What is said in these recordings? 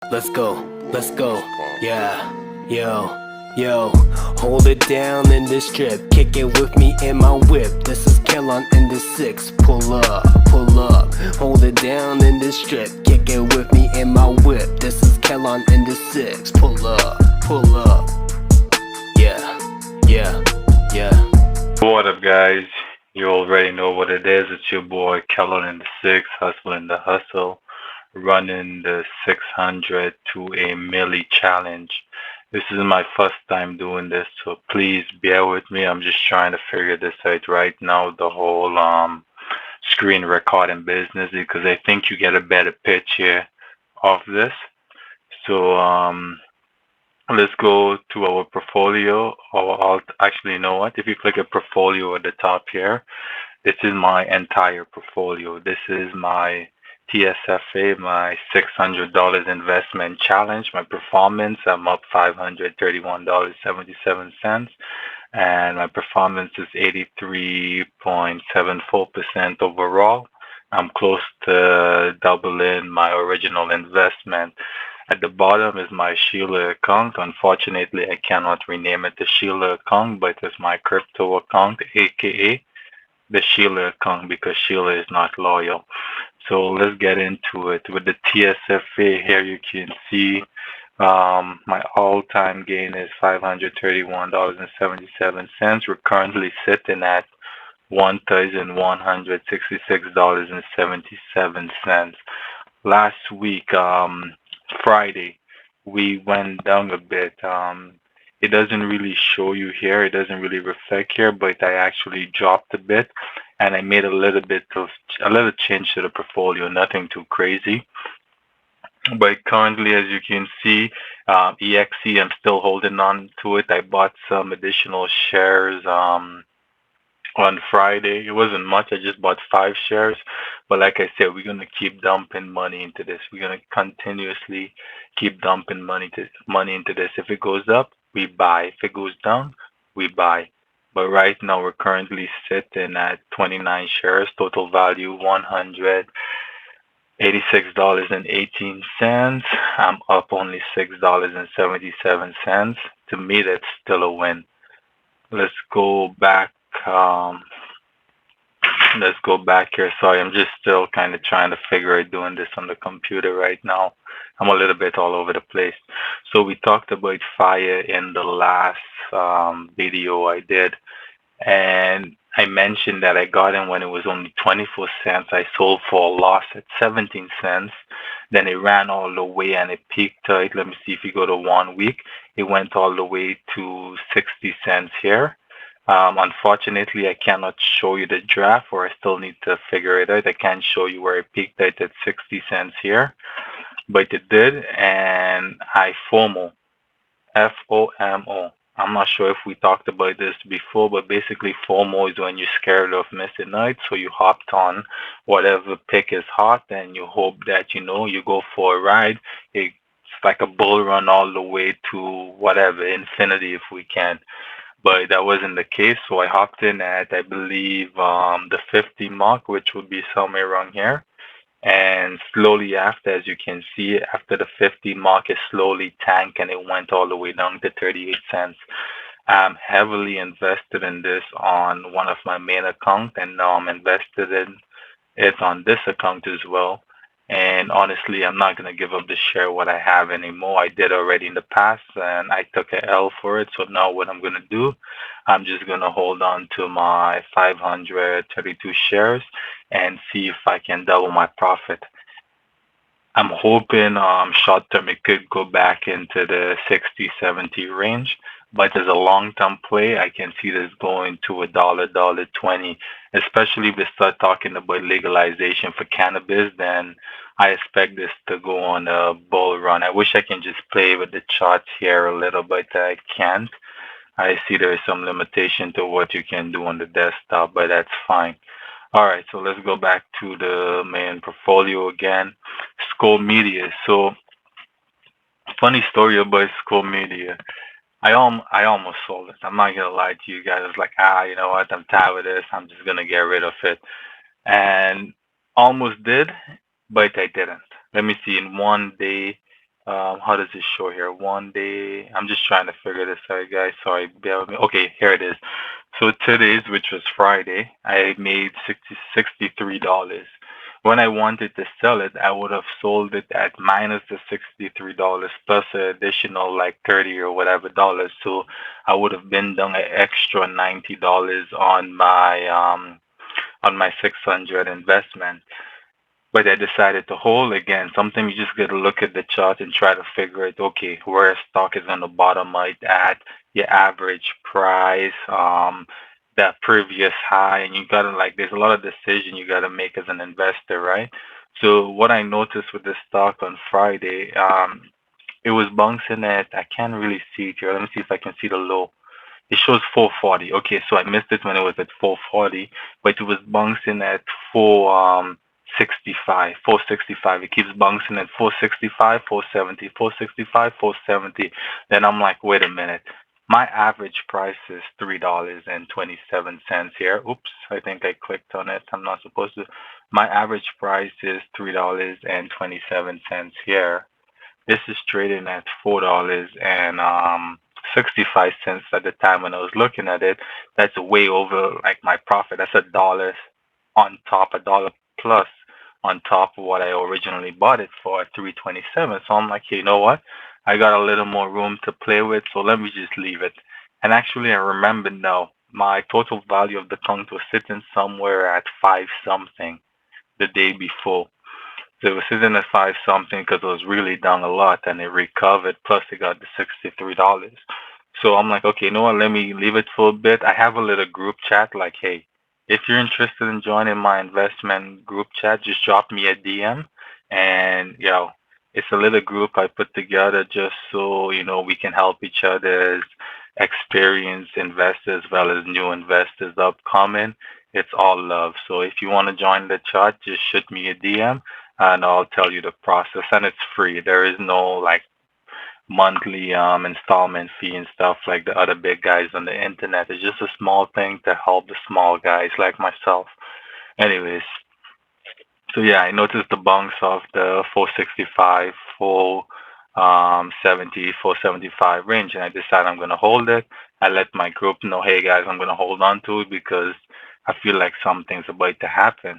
Let's go, let's go, yeah, yo, hold it down in this strip, kick it with me in my whip. This is Kellon in the 6, pull up, hold it down in this strip, kick it with me in my whip. This is Kellon in the 6, pull up, yeah, yeah, yeah. What up, guys? You already know what it is. It's your boy Kellon in the 6, hustling the hustle, running the 600 to a milli challenge. This is my first time doing this, so please bear with me. I'm just trying to figure this out right now, the whole screen recording business, because I think you get a better picture of this. So let's go to our portfolio. Or actually, you know what? If you click a portfolio at the top here, this is my entire portfolio. This is my TSFA, my $600 investment challenge. My performance, I'm up $531.77, and my performance is 83.74% overall. I'm close to doubling my original investment. At the bottom is my Sheila account. Unfortunately, I cannot rename it the Sheila account, but it's my crypto account, aka the Sheila account, because Sheila is not loyal. So let's get into it. With the TSFA here, you can see my all-time gain is $531.77. We're currently sitting at $1,166.77. Last week, Friday, we went down a bit. It doesn't really show you here. It doesn't really reflect here, but I actually dropped a bit, and I made a little change to the portfolio. Nothing too crazy. But currently, as you can see, EXE, I'm still holding on to it. I bought some additional shares on Friday. It wasn't much. I just bought 5 shares. But like I said, we're gonna keep dumping money into this. We're gonna continuously keep dumping money into this. If it goes up, we buy. If it goes down, we buy. But right now we're currently sitting at 29 shares, total value $186.18. I'm up only $6.77. To me, that's still a win. Let's go back. Um, let's go back here. Sorry, I'm just still kind of trying to figure out doing this on the computer right now. I'm a little bit all over the place. So we talked about fire in the last video I did, and I mentioned that I got in when it was only 24 cents. I sold for a loss at 17 cents. Then it ran all the way and it peaked out. Let me see if you go to 1 week. It went all the way to 60 cents here. Unfortunately, I cannot show you the graph, or I still need to figure it out. I can't show you where it peaked out at 60 cents here, but it did, and I FOMO, FOMO. I'm not sure if we talked about this before, but basically FOMO is when you're scared of missing out, so you hopped on whatever pick is hot, and you hope that you go for a ride. It's like a bull run all the way to whatever infinity if we can, but that wasn't the case. So I hopped in at, I believe, the 50 mark, which would be somewhere around here. And slowly after, as you can see, after the 50 mark, it slowly tanked and it went all the way down to 38 cents. I'm heavily invested in this on one of my main accounts, and now I'm invested in it on this account as well. And honestly, I'm not going to give up the share what I have anymore. I did already in the past and I took a L for it. So now what I'm going to do, I'm just going to hold on to my 532 shares and see if I can double my profit. I'm hoping short term it could go back into the 60, 70 range. But as a long term play, I can see this going to $1, 20, especially if they start talking about legalization for cannabis, then I expect this to go on a bull run. I wish I can just play with the charts here a little bit. I can't. I see there is some limitation to what you can do on the desktop, but that's fine. All right, so let's go back to the main portfolio again. Scr Media. So funny story about Scr Media. I almost sold it. I'm not gonna lie to you guys. I was like, you know what? I'm tired of this. I'm just gonna get rid of it. And almost did, but I didn't. Let me see. In one day, How does it show here? 1 day. I'm just trying to figure this out, guys. Sorry, bear with me. Okay, here it is. So today's, which was Friday, I made $63. When I wanted to sell it, I would have sold it at minus the $63 plus an additional like 30 or whatever dollars. So I would have been down an extra $90 on my 600 investment. But I decided to hold again. Sometimes you just got to look at the chart and try to figure it. Okay, where a stock is on the bottom right at your average price, that previous high, and you gotta like. There's a lot of decision you gotta make as an investor, right? So what I noticed with this stock on Friday, it was bouncing at. I can't really see it here. Let me see if I can see the low. It shows 440. Okay, so I missed it when it was at 440, but it was bouncing at 465, 465. It keeps bouncing at 465, 470, 465, 470. Then I'm like, wait a minute. My average price is $3.27 here. Oops, I think I clicked on it. I'm not supposed to. My average price is $3.27 here. This is trading at $4.65 at the time when I was looking at it. That's way over like my profit. That's $1 on top, $1 plus on top of what I originally bought it for at 327. So I'm like, hey, you know what? I got a little more room to play with, so let me just leave it. And actually, I remember now my total value of the account was sitting somewhere at five something the day before. So it was sitting at five something because it was really down a lot and it recovered. Plus, it got the $63. So I'm like, okay, you know what? Let me leave it for a bit. I have a little group chat like, hey, if you're interested in joining my investment group chat, just drop me a DM. And, it's a little group I put together just so, we can help each other as experienced investors as well as new investors upcoming. It's all love. So if you want to join the chat, just shoot me a DM and I'll tell you the process. And it's free. There is no like monthly installment fee and stuff like the other big guys on the internet. It's just a small thing to help the small guys like myself. Anyways, so yeah, I noticed the bounce of the 465, 470, 475 range, and I decided I'm gonna hold it. I let my group know, hey guys, I'm gonna hold on to it because I feel like something's about to happen.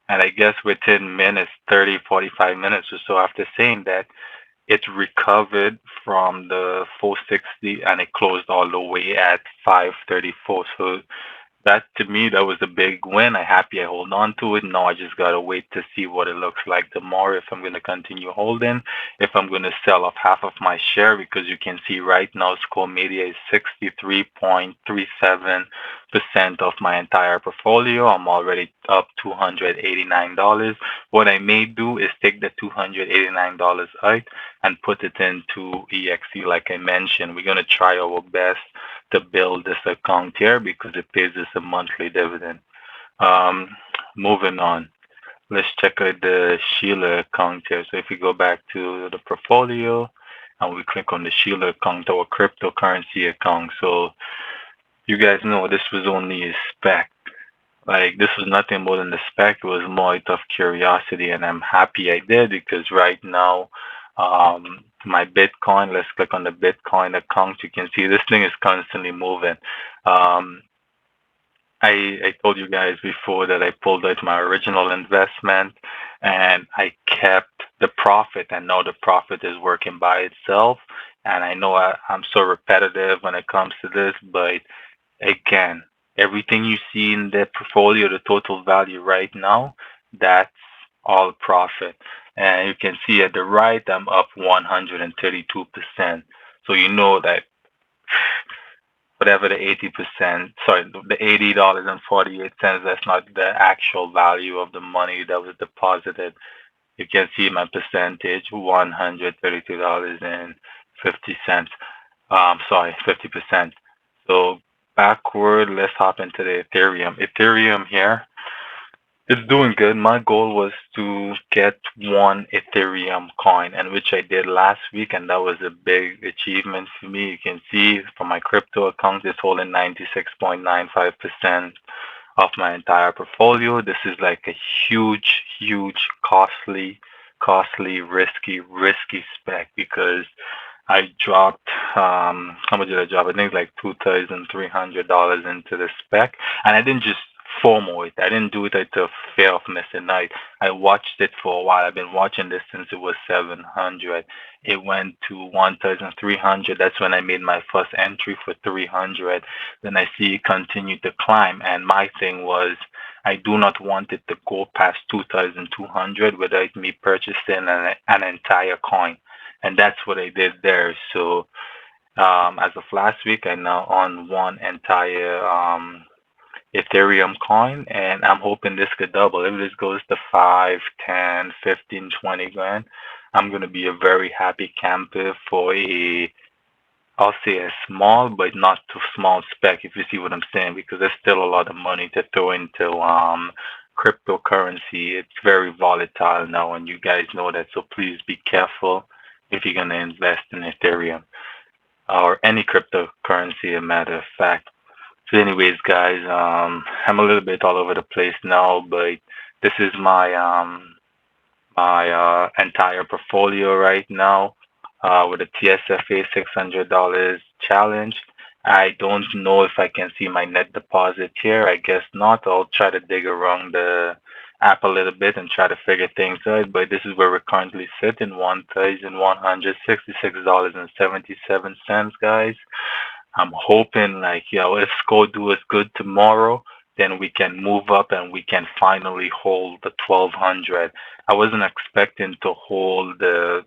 And I guess within minutes, 30, 45 minutes or so after saying that, it recovered from the 460 and it closed all the way at 534. So that to me, that was a big win. I'm happy I hold on to it. Now I just gotta wait to see what it looks like tomorrow. If I'm gonna continue holding, if I'm gonna sell off half of my share, because you can see right now, Score Media is 63.37% of my entire portfolio. I'm already up $289. What I may do is take the $289 out and put it into EXE, like I mentioned. We're gonna try our best to build this account here because it pays us a monthly dividend. Um, Moving on, let's check out the Sheila account here. So if we go back to the portfolio and we click on the Sheila account, our cryptocurrency account. So you guys know this was only a spec. Like this was nothing more than a spec. It was more out of curiosity, and I'm happy I did because right now, my Bitcoin. Let's click on the Bitcoin account. You can see this thing is constantly moving. Um, I told you guys before that I pulled out my original investment and I kept the profit, and now the profit is working by itself. And I know I'm so repetitive when it comes to this, but again, everything you see in the portfolio, the total value right now, that's all profit. And you can see at the right, I'm up 132%. So you know that whatever the 80%, sorry, the $80.48, that's not the actual value of the money that was deposited. You can see my percentage, $132.50. Sorry, 50%. So backward, let's hop into the Ethereum. Ethereum here, it's doing good. My goal was to get one Ethereum coin, and which I did last week, and that was a big achievement for me. You can see from my crypto account, it's holding 96.95% of my entire portfolio. This is like a huge, huge, costly costly, risky spec because I dropped how much did I drop? I think like $2,300 into the spec, and I didn't just FOMO it. I didn't do it at the fear of missing out. I watched it for a while. I've been watching this since it was 700. It went to 1,300. That's when I made my first entry for 300. Then I see it continue to climb, and my thing was I do not want it to go past 2,200 without me purchasing an entire coin, and that's what I did there. So as of last week, I now own one entire Ethereum coin, and I'm hoping this could double. If this goes to 5, 10, 15, 20 grand, I'm gonna be a very happy camper for a, I'll say a small but not too small spec, if you see what I'm saying, because there's still a lot of money to throw into cryptocurrency. It's very volatile now, and you guys know that. So please be careful if you're gonna invest in Ethereum or any cryptocurrency, a matter of fact. So, anyways, guys, I'm a little bit all over the place now, but this is my entire portfolio right now with a TSFA $600 challenge. I don't know if I can see my net deposit here. I guess not. I'll try to dig around the app a little bit and try to figure things out. But this is where we're currently sitting, $1,166.77, guys. I'm hoping like, if Score do us good tomorrow, then we can move up and we can finally hold the 1200. I wasn't expecting to hold the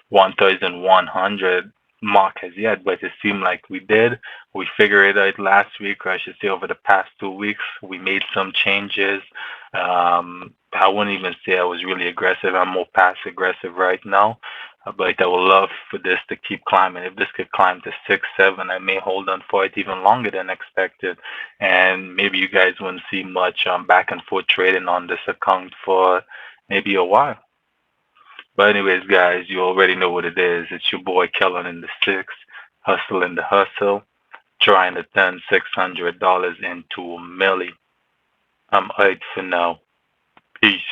1,100 mark as yet, but it seemed like we did. We figured it out last week, or I should say over the past 2 weeks. We made some changes. I wouldn't even say I was really aggressive. I'm more passive aggressive right now. But I would love for this to keep climbing. If this could climb to 6, 7, I may hold on for it even longer than expected. And maybe you guys wouldn't see much back and forth trading on this account for maybe a while. But anyways, guys, you already know what it is. It's your boy Kellen in the six, hustling the hustle, trying to turn $600 into a milli. I'm out for now. Peace.